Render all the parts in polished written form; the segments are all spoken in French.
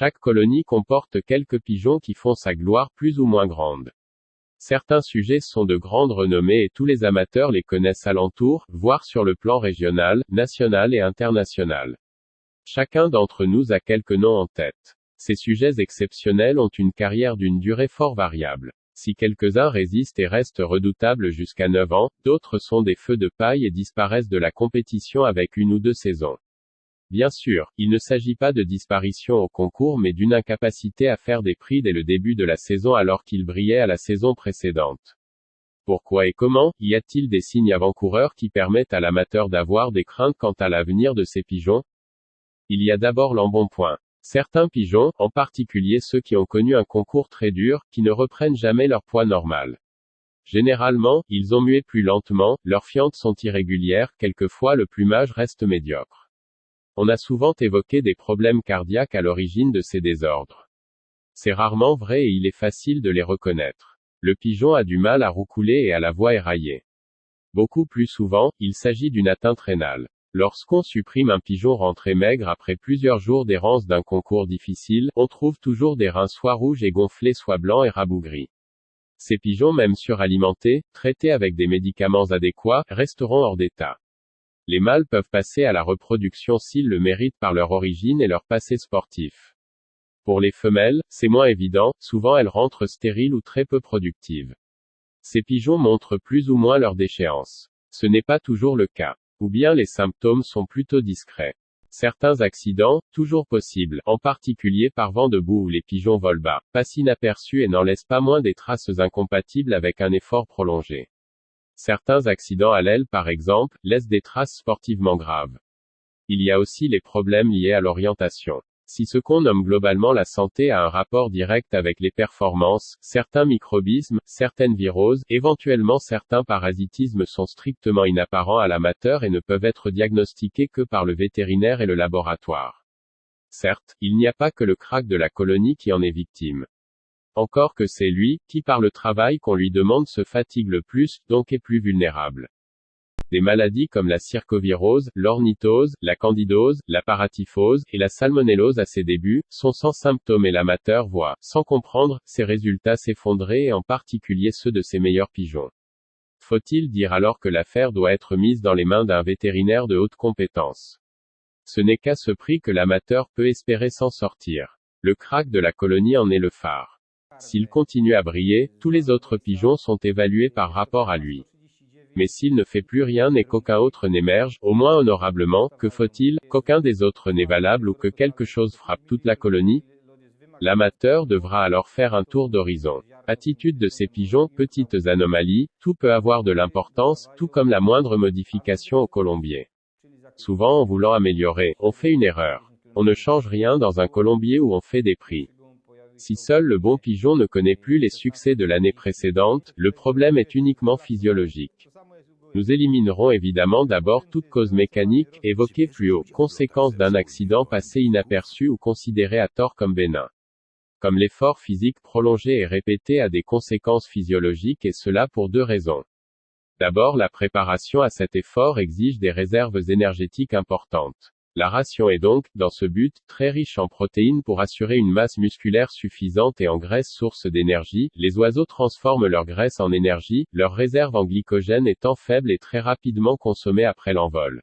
Chaque colonie comporte quelques pigeons qui font sa gloire plus ou moins grande. Certains sujets sont de grande renommée et tous les amateurs les connaissent alentour, voire sur le plan régional, national et international. Chacun d'entre nous a quelques noms en tête. Ces sujets exceptionnels ont une carrière d'une durée fort variable. Si quelques-uns résistent et restent redoutables jusqu'à 9 ans, d'autres sont des feux de paille et disparaissent de la compétition avec 1 ou 2 saisons. Bien sûr, il ne s'agit pas de disparition au concours mais d'une incapacité à faire des prix dès le début de la saison alors qu'ils brillaient à la saison précédente. Pourquoi et comment? Y a-t-il des signes avant-coureurs qui permettent à l'amateur d'avoir des craintes quant à l'avenir de ces pigeons? Il y a d'abord l'embonpoint. Certains pigeons, en particulier ceux qui ont connu un concours très dur, qui ne reprennent jamais leur poids normal. Généralement, ils ont mué plus lentement, leurs fientes sont irrégulières, quelquefois le plumage reste médiocre. On a souvent évoqué des problèmes cardiaques à l'origine de ces désordres. C'est rarement vrai et il est facile de les reconnaître. Le pigeon a du mal à roucouler et à la voix éraillée. Beaucoup plus souvent, il s'agit d'une atteinte rénale. Lorsqu'on supprime un pigeon rentré maigre après plusieurs jours d'errance d'un concours difficile, on trouve toujours des reins soit rouges et gonflés soit blancs et rabougris. Ces pigeons même suralimentés, traités avec des médicaments adéquats, resteront hors d'état. Les mâles peuvent passer à la reproduction s'ils le méritent par leur origine et leur passé sportif. Pour les femelles, c'est moins évident, souvent elles rentrent stériles ou très peu productives. Ces pigeons montrent plus ou moins leur déchéance. Ce n'est pas toujours le cas. Ou bien les symptômes sont plutôt discrets. Certains accidents, toujours possibles, en particulier par vent de boue où les pigeons volent bas, passent inaperçus et n'en laissent pas moins des traces incompatibles avec un effort prolongé. Certains accidents à l'aile par exemple, laissent des traces sportivement graves. Il y a aussi les problèmes liés à l'orientation. Si ce qu'on nomme globalement la santé a un rapport direct avec les performances, certains microbismes, certaines viroses, éventuellement certains parasitismes sont strictement inapparents à l'amateur et ne peuvent être diagnostiqués que par le vétérinaire et le laboratoire. Certes, il n'y a pas que le crack de la colonie qui en est victime. Encore que c'est lui, qui par le travail qu'on lui demande se fatigue le plus, donc est plus vulnérable. Des maladies comme la circovirose, l'ornithose, la candidose, la paratyphose, et la salmonellose à ses débuts, sont sans symptômes et l'amateur voit, sans comprendre, ses résultats s'effondrer et en particulier ceux de ses meilleurs pigeons. Faut-il dire alors que l'affaire doit être mise dans les mains d'un vétérinaire de haute compétence? Ce n'est qu'à ce prix que l'amateur peut espérer s'en sortir. Le crack de la colonie en est le phare. S'il continue à briller, tous les autres pigeons sont évalués par rapport à lui. Mais s'il ne fait plus rien et qu'aucun autre n'émerge, au moins honorablement, que faut-il, qu'aucun des autres n'est valable ou que quelque chose frappe toute la colonie? L'amateur devra alors faire un tour d'horizon. Attitude de ces pigeons, petites anomalies, tout peut avoir de l'importance, tout comme la moindre modification au colombier. Souvent en voulant améliorer, on fait une erreur. On ne change rien dans un colombier où on fait des prix. Si seul le bon pigeon ne connaît plus les succès de l'année précédente, le problème est uniquement physiologique. Nous éliminerons évidemment d'abord toute cause mécanique, évoquée plus haut, conséquence d'un accident passé inaperçu ou considéré à tort comme bénin. Comme l'effort physique prolongé et répété a des conséquences physiologiques et cela pour 2 raisons. D'abord, la préparation à cet effort exige des réserves énergétiques importantes. La ration est donc, dans ce but, très riche en protéines pour assurer une masse musculaire suffisante et en graisse source d'énergie. Les oiseaux transforment leur graisse en énergie, leur réserve en glycogène étant faible et très rapidement consommée après l'envol.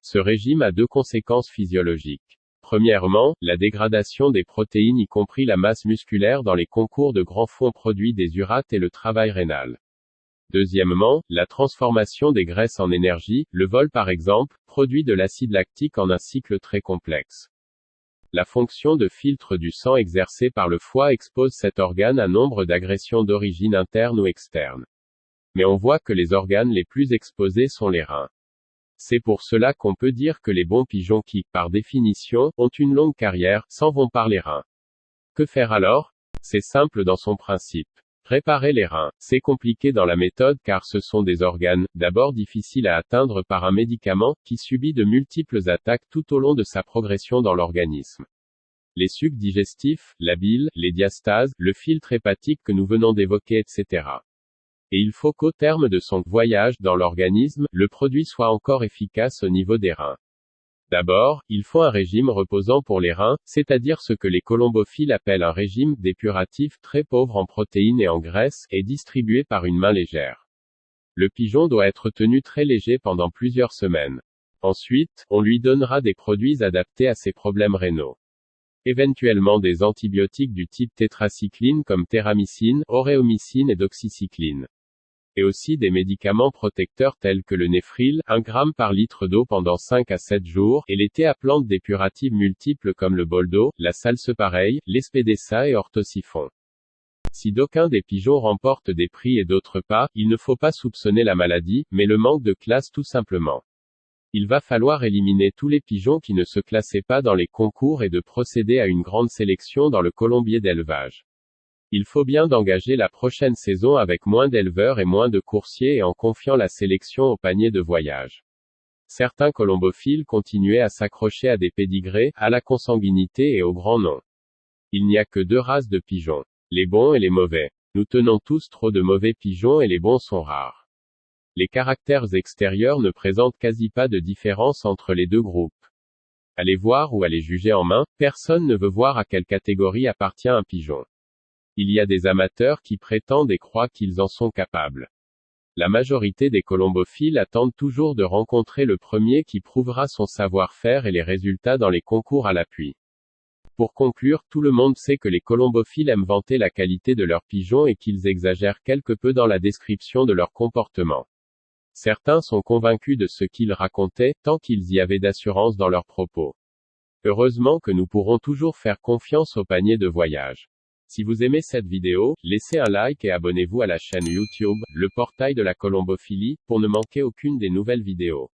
Ce régime a 2 conséquences physiologiques. Premièrement, la dégradation des protéines y compris la masse musculaire dans les concours de grands fonds produit des urates et le travail rénal. Deuxièmement, la transformation des graisses en énergie, le vol par exemple, produit de l'acide lactique en un cycle très complexe. La fonction de filtre du sang exercée par le foie expose cet organe à nombre d'agressions d'origine interne ou externe. Mais on voit que les organes les plus exposés sont les reins. C'est pour cela qu'on peut dire que les bons pigeons qui, par définition, ont une longue carrière, s'en vont par les reins. Que faire alors? C'est simple dans son principe. Réparer les reins, c'est compliqué dans la méthode car ce sont des organes, d'abord difficiles à atteindre par un médicament, qui subit de multiples attaques tout au long de sa progression dans l'organisme. Les sucs digestifs, la bile, les diastases, le filtre hépatique que nous venons d'évoquer etc. Et il faut qu'au terme de son voyage dans l'organisme, le produit soit encore efficace au niveau des reins. D'abord, il faut un régime reposant pour les reins, c'est-à-dire ce que les colombophiles appellent un régime dépuratif très pauvre en protéines et en graisses, et distribué par une main légère. Le pigeon doit être tenu très léger pendant plusieurs semaines. Ensuite, on lui donnera des produits adaptés à ses problèmes rénaux. Éventuellement des antibiotiques du type tétracycline comme téramycine, auréomycine et doxycycline. Et aussi des médicaments protecteurs tels que le Néfril, 1 g par litre d'eau pendant 5 à 7 jours, et les thés à plantes dépuratives multiples comme le boldo, la salsepareille, l'espédessa et orthosiphon. Si d'aucuns des pigeons remportent des prix et d'autres pas, il ne faut pas soupçonner la maladie, mais le manque de classe tout simplement. Il va falloir éliminer tous les pigeons qui ne se classaient pas dans les concours et de procéder à une grande sélection dans le colombier d'élevage. Il faut bien d'engager la prochaine saison avec moins d'éleveurs et moins de coursiers et en confiant la sélection au panier de voyage. Certains colombophiles continuaient à s'accrocher à des pédigrés, à la consanguinité et aux grands noms. Il n'y a que 2 races de pigeons. Les bons et les mauvais. Nous tenons tous trop de mauvais pigeons et les bons sont rares. Les caractères extérieurs ne présentent quasi pas de différence entre les deux groupes. À les voir ou à les juger en main, personne ne veut voir à quelle catégorie appartient un pigeon. Il y a des amateurs qui prétendent et croient qu'ils en sont capables. La majorité des colombophiles attendent toujours de rencontrer le premier qui prouvera son savoir-faire et les résultats dans les concours à l'appui. Pour conclure, tout le monde sait que les colombophiles aiment vanter la qualité de leurs pigeons et qu'ils exagèrent quelque peu dans la description de leur comportement. Certains sont convaincus de ce qu'ils racontaient, tant qu'ils y avaient d'assurance dans leurs propos. Heureusement que nous pourrons toujours faire confiance au panier de voyage. Si vous aimez cette vidéo, laissez un like et abonnez-vous à la chaîne YouTube, le portail de la colombophilie, pour ne manquer aucune des nouvelles vidéos.